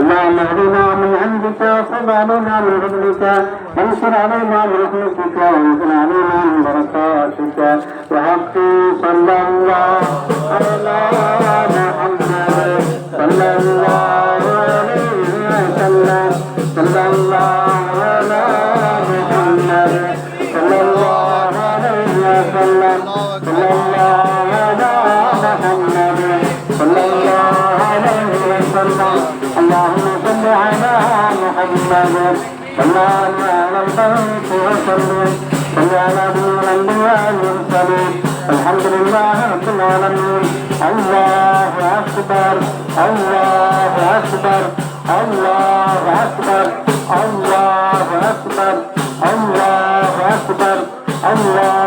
اللهم اهدنا من عندك وصب علينا من فضلك وانصر علينا من رحمتك وانزل علينا من بركاتك وحق صلى الله على محمد صلى الله عليه وسلم صلى الله على محمد صلى الله عليه وسلم صلى الله على محمد صلى الله عليه وسلم اللهم صل على محمد صلى على البيت وسلم صل على نور الانبياء والمرسلين الحمد لله رب العالمين الله اكبر الله اكبر الله اكبر الله اكبر الله اكبر الله